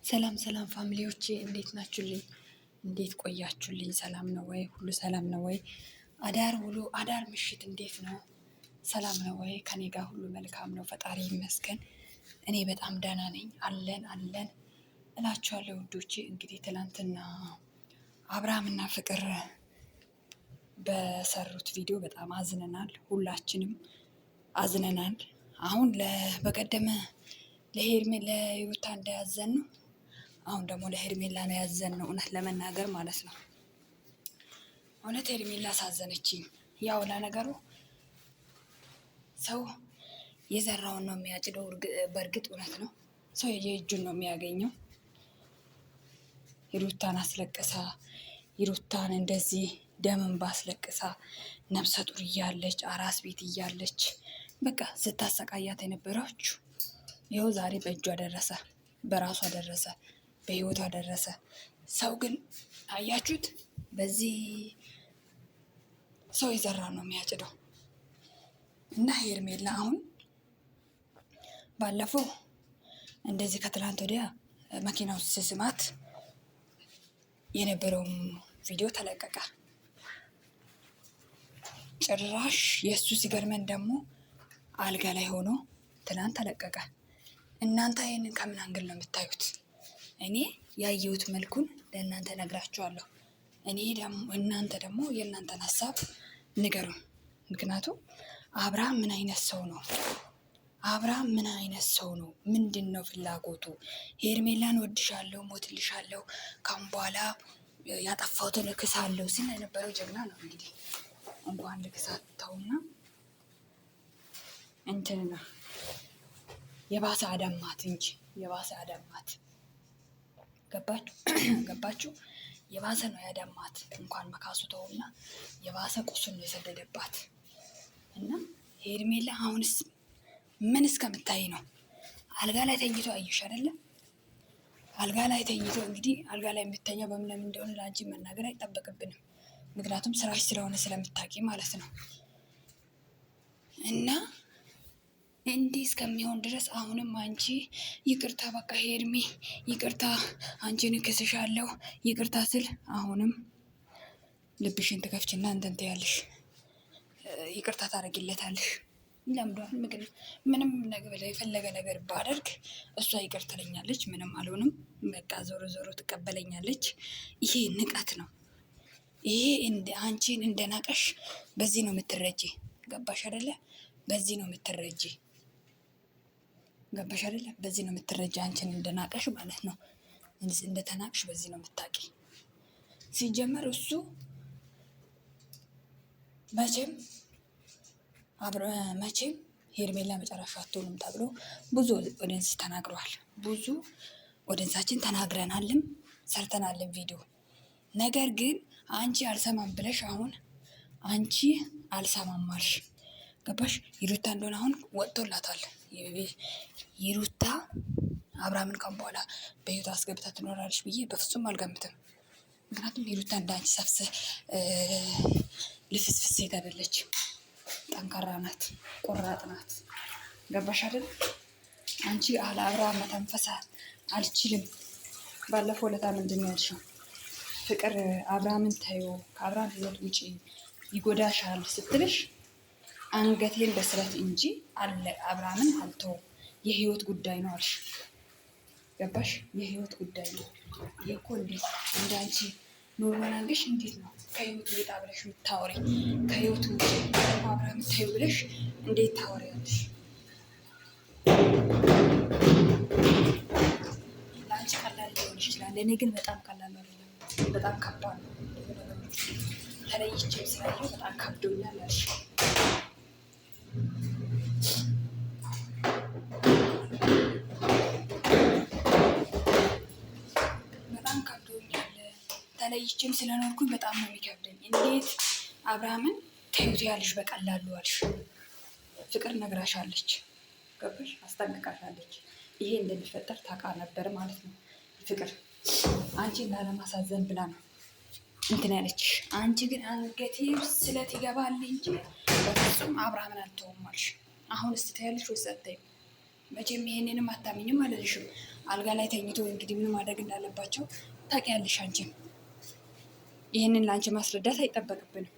ሰላም ሰላም ፋሚሊዎቼ እንዴት ናችሁልኝ? እንዴት ቆያችሁልኝ? ሰላም ነው ወይ? ሁሉ ሰላም ነው ወይ? አዳር ውሎ አዳር ምሽት እንዴት ነው? ሰላም ነው ወይ? ከኔ ጋር ሁሉ መልካም ነው፣ ፈጣሪ ይመስገን። እኔ በጣም ደህና ነኝ። አለን እላችኋለሁ ውዶቼ። እንግዲህ ትናንትና አብርሃምና ፍቅር በሰሩት ቪዲዮ በጣም አዝነናል፣ ሁላችንም አዝነናል። አሁን በቀደመ ለሩታ እንዳያዘን ነው። አሁን ደግሞ ለሄርሜላ ነው ያዘንነው፣ እውነት ለመናገር ማለት ነው። እውነት ሄርሜላ አሳዘነችኝ። ያው ለነገሩ ሰው የዘራውን ነው የሚያጭደው። በእርግጥ እውነት ነው፣ ሰው የእጁን ነው የሚያገኘው። ሩታን አስለቅሳ ሩታን እንደዚህ ደም እንባ አስለቅሳ ነፍሰ ጡር እያለች አራስ ቤት እያለች በቃ ስታሰቃያት የነበረችው ይኸው ዛሬ በእጇ ደረሰ፣ በራሷ ደረሰ፣ በህይወቷ ደረሰ። ሰው ግን አያችሁት? በዚህ ሰው የዘራ ነው የሚያጭደው። እና ሄርሜላ አሁን ባለፈው እንደዚህ ከትላንት ወዲያ መኪና ውስጥ ስስማት የነበረውም ቪዲዮ ተለቀቀ። ጭራሽ የእሱ ሲገርመን ደግሞ አልጋ ላይ ሆኖ ትናንት ተለቀቀ። እናንተ ይህንን ከምን አንግል ነው የምታዩት? እኔ ያየሁት መልኩን ለእናንተ ነግራችኋለሁ። እናንተ ደግሞ የእናንተን ሀሳብ ንገሩን። ምክንያቱም አብርሃም ምን አይነት ሰው ነው? አብርሃም ምን አይነት ሰው ነው? ምንድን ነው ፍላጎቱ? ሄርሜላን ወድሻለሁ፣ ሞትልሻለሁ፣ ካሁን በኋላ ያጠፋሁትን እክሳለሁ ሲል የነበረው ጀግና ነው። እንግዲህ እንኳን ልክሳት ተውና እንትና የባሰ አዳማት እንጂ የባሰ አዳማት። ገባችሁ? የባሰ ነው ያዳማት። እንኳን መካሱ ተውና የባሰ ቁስል ነው የሰደደባት። እና ሄርሜላ አሁንስ ምን እስከምታይ ነው? አልጋ ላይ ተኝቶ አየሽ አይደለም? አልጋ ላይ ተኝቶ እንግዲህ አልጋ ላይ የምተኛው በምን እንደሆነ ለአንቺ መናገር አይጠበቅብንም። ምክንያቱም ስራሽ ስለሆነ ስለምታውቂ ማለት ነው። እና እንዲህ እስከሚሆን ድረስ አሁንም አንቺ ይቅርታ፣ በቃ ሄርሜ ይቅርታ፣ አንቺን እክስሻለሁ ይቅርታ ስል አሁንም ልብሽን ትከፍችና እንትን ትያለሽ፣ ይቅርታ ታደርጊለታለሽ። ለምዷል። ምንም ነገር የፈለገ ነገር ባደርግ እሷ ይቅር ትለኛለች፣ ምንም አልሆንም፣ በቃ ዞሮ ዞሮ ትቀበለኛለች። ይሄ ንቀት ነው። ይሄ አንቺን እንደናቀሽ በዚህ ነው የምትረጂ። ገባሽ አይደለ? በዚህ ነው የምትረጂ። ገባሽ አይደለ? በዚህ ነው የምትረጂ። አንቺን እንደናቀሽ ማለት ነው። እንደተናቅሽ በዚህ ነው የምታውቂ። ሲጀመር እሱ መቼም ሄርሜላ መጨረሻ አትሆንም ተብሎ ብዙ ኦዲየንስ ተናግረዋል። ብዙ ኦዲየንሳችን ተናግረናልም ሰርተናልም ቪዲዮ። ነገር ግን አንቺ አልሰማም ብለሽ አሁን አንቺ አልሰማም አልሽ። ገባሽ? ይሩታ እንደሆነ አሁን ወጥቶላታል። ይሩታ አብርሃምን ካሁን በኋላ በህይወት አስገብታ ትኖራለች ብዬ በፍጹም አልገምትም። ምክንያቱም ይሩታ እንዳንቺ ሰፍስ ልፍስፍስ ሴት አይደለች። ጠንካራ ናት፣ ቆራጥ ናት። ገባሽ አይደል? አንቺ አለ አብርሃም መተንፈስ አልችልም። ባለፈው ለታ ምንድን ነው ያልሽው? ፍቅር አብርሃምን ታዩ፣ ከአብርሃም ህይወት ውጪ ይጎዳሻል ስትልሽ አንገቴን በስለት እንጂ አብርሃምን አልተውም፣ የህይወት ጉዳይ ነው አልሽ። ገባሽ? የህይወት ጉዳይ ነው። ይሄ እኮ እንዴት እንዳንቺ ኖርማል አንገሽ እንዴት ነው ከህይወቱ ውጣ ብለሽ የምታወሪ? ከህይወቱ ውጪ አብርሃም ታዩ ብለሽ እንዴት ታወሪያለሽ? ለአንቺ ቀላል ሊሆን ይችላል፣ ለእኔ ግን በጣም ቀላል አይደለም። በጣም ከባድ ነው። ተለይቼ ስላየሁ በጣም ከብዶኛል አልሽ። በጣም ከብዶኛል፣ ተለይቼም ስለኖርኩኝ በጣም ነው የሚከብደኝ። እንዴት አብርሃምን ተይቱ ያልሽ በቀላሉ አልሽ። ፍቅር ነግራሻለች፣ ገባሽ? አስጠንቅቃሻለች። ይሄ እንደሚፈጠር ታውቃ ነበር ማለት ነው። ፍቅር አንቺን ላለማሳዘን ብላ ነው እንትን ያለችሽ። አንቺ ግን አንገቴ ስለት ይገባል እንጂ በፍጹም አብርሃምን አልተውም አልሽ። አሁን እስቲ ታያለሽ ወይስ አታይም? መቼም ይሄንንም አታምኝም አልልሽም። አልጋ ላይ ተኝቶ እንግዲህ ምን ማድረግ እንዳለባቸው ታውቂያለሽ አንቺም። ይህንን ለአንቺ ማስረዳት አይጠበቅብንም።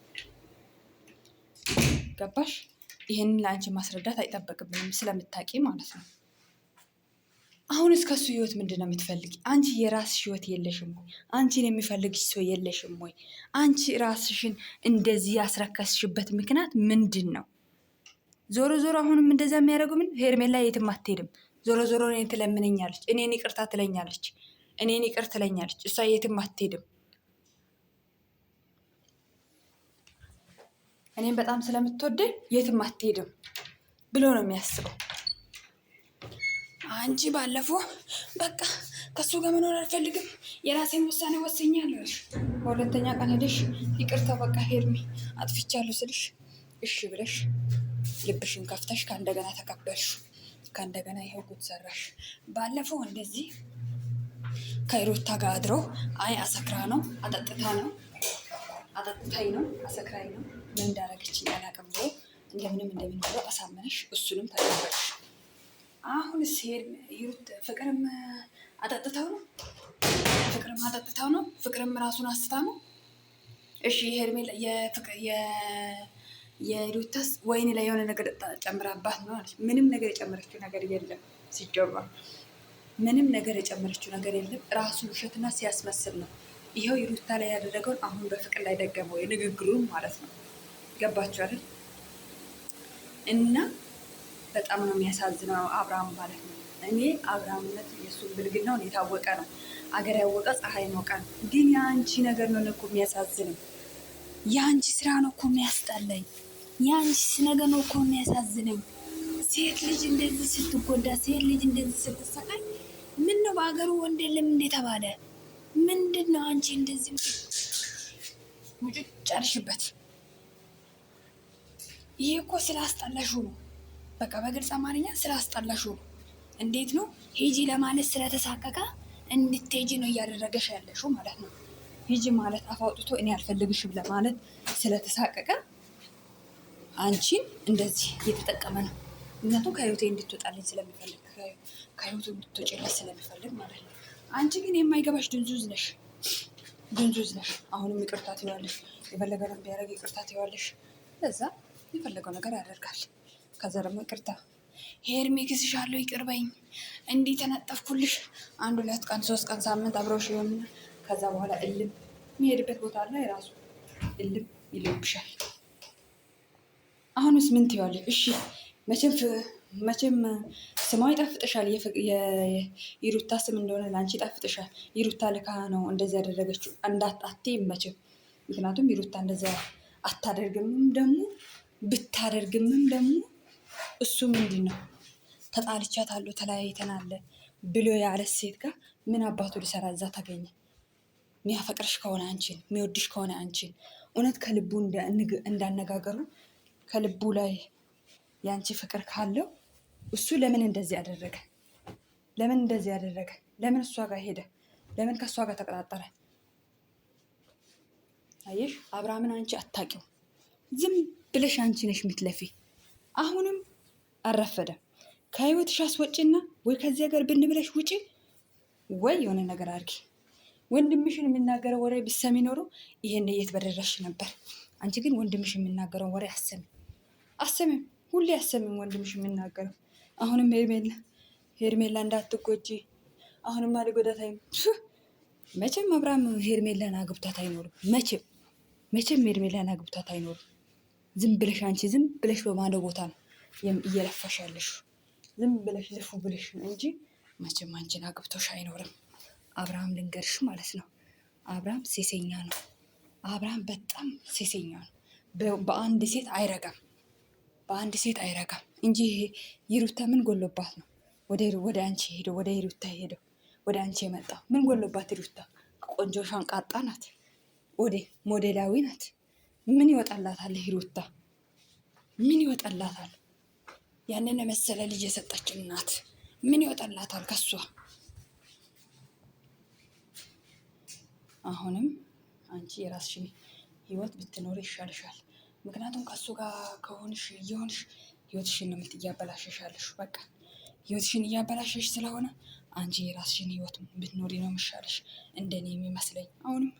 ገባሽ? ይህንን ለአንቺ ማስረዳት አይጠበቅብንም ስለምታውቂ ማለት ነው። አሁንስ ከሱ ህይወት ምንድን ነው የምትፈልጊ? አንቺ የራስሽ ህይወት የለሽም ወይ? አንቺን የሚፈልግሽ ሰው የለሽም ወይ? አንቺ ራስሽን እንደዚህ ያስረከስሽበት ምክንያት ምንድን ነው? ዞሮ ዞሮ አሁንም እንደዛ የሚያደርገው ምን ሄርሜላ የትም አትሄድም። ዞሮ ዞሮ እኔን ትለምነኛለች፣ እኔን ይቅርታ ትለኛለች፣ እኔን ይቅር ትለኛለች። እሷ የትም አትሄድም። እኔም በጣም ስለምትወደኝ የትም አትሄድም ብሎ ነው የሚያስበው። አንቺ ባለፈው በቃ ከሱ ጋር መኖር አልፈልግም የራሴን ውሳኔ ወስኛለሁ። በሁለተኛ ቀን ሄደሽ ይቅርታ በቃ ሄርሚ አጥፍቻለሁ ስልሽ እሺ ብለሽ ልብሽን ከፍተሽ ከእንደገና ተቀበልሽ። ከእንደገና ይኸው ጉድ ሰራሽ። ባለፈው እንደዚህ ከሩታ ጋር አድሮ አይ አሰክራ ነው አጠጥታ ነው አጠጥታኝ ነው አሰክራኝ ነው ምን እንዳረገችኝ አላውቅም ብሎ እንደምንም ብሎ አሳመነሽ። እሱንም ተቀበልሽ። አሁን ፍቅርም አጠጥታው ነው ፍቅርም ራሱን አስታ ነው። እሺ ሄርሜላ የሩታስ ወይኔ ላይ የሆነ ነገር ጨምራባት ነው አለች። ምንም ነገር የጨመረችው ነገር የለም። ሲጀመር ምንም ነገር የጨመረችው ነገር የለም። ራሱ ውሸትና ሲያስመስል ነው። ይኸው የሩታ ላይ ያደረገውን አሁን በፍቅር ላይ ደገመው፣ የንግግሩን ማለት ነው። ገባችሁ አይደል? እና በጣም ነው የሚያሳዝነው አብርሃም ማለት ነው። እኔ አብርሃምነት የእሱን ብልግናውን የታወቀ ነው። አገር ያወቀ ፀሐይ ሞቀ ነው። ግን የአንቺ ነገር ነው እኮ የሚያሳዝነው። የአንቺ ስራ ነው እኮ የሚያስጠላኝ። የአንቺ ነገር ነው እኮ የሚያሳዝነኝ። ሴት ልጅ እንደዚህ ስትጎዳ፣ ሴት ልጅ እንደዚህ ስትሰቃይ ምን ነው በአገሩ ወንድ የለም እንዴ ተባለ? ምንድን ነው አንቺ እንደዚህ ሙጭጭ ጨርሽበት? ይሄ እኮ ስላስጠላሹ ነው። በቃ በግልጽ አማርኛ ስላስጠላሹ ነው። እንዴት ነው ሂጂ ለማለት ስለተሳቀቀ እንድትሄጂ ነው እያደረገሽ ያለሽው ማለት ነው። ሂጂ ማለት አፍ አውጥቶ እኔ አልፈልግሽም ለማለት ስለተሳቀቀ አንቺን እንደዚህ እየተጠቀመ ነው። ምክንያቱም ከህይወቴ እንድትወጣልኝ ስለሚፈልግ፣ ከህይወቱ እንድትወጪልኝ ስለሚፈልግ ማለት ነው። አንቺ ግን የማይገባሽ ድንዙዝ ነሽ። አሁንም ይቅርታ ትይዋለሽ። የፈለገ ነው ቢያደርግ ይቅርታ ትይዋለሽ። ለዛ የፈለገው ነገር ያደርጋል። ከዛ ደግሞ ይቅርታ ሄርሜ ክስሻለሁ ይቅር በይኝ፣ እንዲህ ተነጠፍኩልሽ፣ 1 2 ቀን 3 ቀን ሳምንት አብረውሽ ይሆንና ከዛ በኋላ እልም የሚሄድበት ቦታ አለ። የራሱ እልም ይልብሻል። አሁንስ ምን ትይዋለሽ? እሺ መቼም ስሟ ይጣፍጥሻል። የሩታ ስም እንደሆነ ለአንቺ ይጣፍጥሻል። የሩታ ልካ ነው እንደዚህ ያደረገችው እንዳታቴ መቼም። ምክንያቱም የሩታ እንደዚያ አታደርግምም ደግሞ ብታደርግምም ደግሞ እሱ ምንድን ነው ተጣልቻታለሁ ተለያይተናል ብሎ ያለ ሴት ጋር ምን አባቱ ሊሰራ እዛ ታገኘ? የሚያፈቅርሽ ከሆነ አንቺን፣ የሚወድሽ ከሆነ አንቺን፣ እውነት ከልቡ እንዳነጋገሩ ከልቡ ላይ የአንቺ ፍቅር ካለው እሱ ለምን እንደዚህ ያደረገ? ለምን እሷ ጋር ሄደ? ለምን ከእሷ ጋር ተቀጣጠረ? አየሽ አብርሃምን አንቺ አታውቂው። ዝም ብለሽ አንቺ ነሽ የምትለፊ። አሁንም አልረፈደም። ከህይወትሽ አስወጪና ወይ ከዚህ ሀገር ብን ብለሽ ውጪ ወይ የሆነ ነገር አድርጊ። ወንድምሽን የሚናገረው ወሬ ብትሰሚ ኖሮ ይሄን የት በደረሽ ነበር። አንቺ ግን ወንድምሽ የሚናገረው ወሬ አሰሚም ሁሌ አሰሚም ወንድምሽ የሚናገረው። አሁንም ሄርሜላ እንዳትጎጂ፣ አሁንም አልጎዳታይም። መቼም አብርሃም ሄርሜላን አግብታት አይኖርም። መቼም ሄርሜላን አግብታት አይኖርም። ዝም ብለሽ አንቺ ዝም ብለሽ በማለው ቦታ ነው እየለፋሽ ያለሽ። ዝም ብለሽ ልፉ ብለሽ ነው እንጂ መቼም አንቺን አግብቶሽ አይኖርም። አብርሃም ልንገርሽ ማለት ነው፣ አብርሃም ሴሰኛ ነው። አብርሃም በጣም ሴሰኛ ነው። በአንድ ሴት አይረጋም እንጂ ይሩታ ምን ጎሎባት ነው ወደ አንቺ ሄደው ወደ ይሩታ ሄደው ወደ አንቺ የመጣው? ምን ጎሎባት? ይሩታ ቆንጆ ሻንቃጣ ናት፣ ወደ ሞዴላዊ ናት። ምን ይወጣላታል? ይሩታ ምን ይወጣላታል? ያንን የመሰለ ልጅ የሰጠችን ናት። ምን ይወጣላታል ከሷ? አሁንም አንቺ የራስሽን ህይወት ብትኖር ይሻልሻል። ምክንያቱም ከሱ ጋር ከሆንሽ ህይወትሽን ነው እያበላሸሻለሽ። በቃ ህይወትሽን እያበላሸሽ ስለሆነ አንቺ የራስሽን ህይወት ብትኖሪ ነው የሚሻለሽ፣ እንደኔ የሚመስለኝ። አሁንም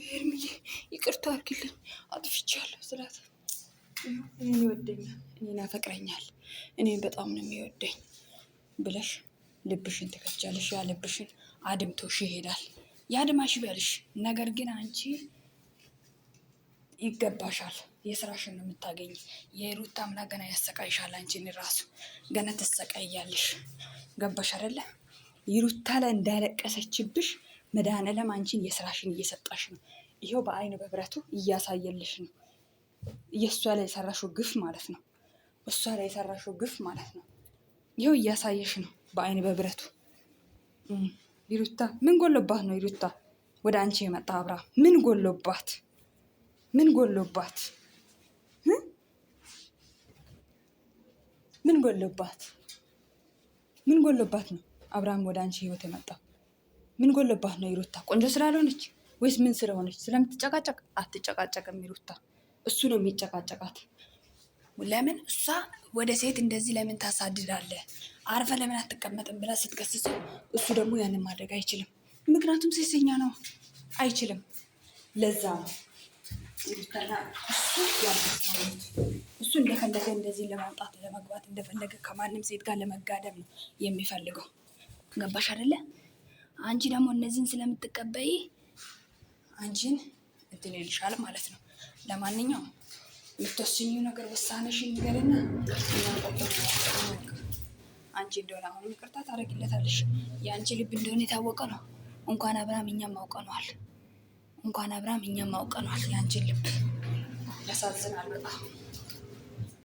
ሄርምዬ ይቅርታ አድርግልኝ አጥፍቻለሁ ስላት እኔን ይወደኛል፣ እኔን ያፈቅረኛል፣ እኔን በጣም ነው የሚወደኝ ብለሽ ልብሽን ትከፍቻለሽ። ያ ልብሽን አድምቶሽ ይሄዳል። ያድማሽ በልሽ። ነገር ግን አንቺ ይገባሻል። የስራሽን ነው የምታገኝ። የሩታ አምላክ ገና ያሰቃይሻል። አንቺን ራሱ ገና ትሰቃያለሽ። ገባሽ አይደለ? የሩታ ላይ እንዳለቀሰችብሽ መድኃኒዓለም አንቺን የስራሽን እየሰጣሽ ነው። ይኸው በአይን በብረቱ እያሳየልሽ ነው። የእሷ ላይ የሰራሽው ግፍ ማለት ነው። እሷ ላይ የሰራሽው ግፍ ማለት ነው። ይኸው እያሳየሽ ነው በአይን በብረቱ። ይሩታ ምን ጎሎባት ነው? ይሩታ ወደ አንቺ የመጣ አብርሃም ምን ጎሎባት? ምን ጎሎባት? ምን ጎሎባት? ምን ጎሎባት ነው አብርሃም ወደ አንቺ ህይወት የመጣው? ምን ጎሎባት ነው? ይሩታ ቆንጆ ስላልሆነች ወይስ ምን ስለሆነች? ስለምትጨቃጨቅ አትጨቃጨቅም ይሩታ። እሱ ነው የሚጨቃጨቃት። ለምን እሷ ወደ ሴት እንደዚህ ለምን ታሳድዳለህ? አርፈ ለምን አትቀመጥም ብላ ስትገስጸው እሱ ደግሞ ያንን ማድረግ አይችልም። ምክንያቱም ሴሰኛ ነው፣ አይችልም። ለዛ ነው እሱ እንደፈለገ እንደዚህ ለማውጣት ለመግባት እንደፈለገ ከማንም ሴት ጋር ለመጋደም ነው የሚፈልገው። ገባሽ አይደለ? አንቺ ደግሞ እነዚህን ስለምትቀበይ አንቺን እንትን ይልሻል ማለት ነው። ለማንኛውም የምትወስኚው ነገር ውሳኔሽን ንገሪና አንቺ እንደሆነ አሁን ይቅርታ ታደርጊለታለሽ። የአንቺ ልብ እንደሆነ የታወቀ ነው። እንኳን አብርሃም እኛም አውቀነዋል። እንኳን አብርሃም እኛም አውቀነዋል የአንቺን ልብ። ያሳዝናል በጣም።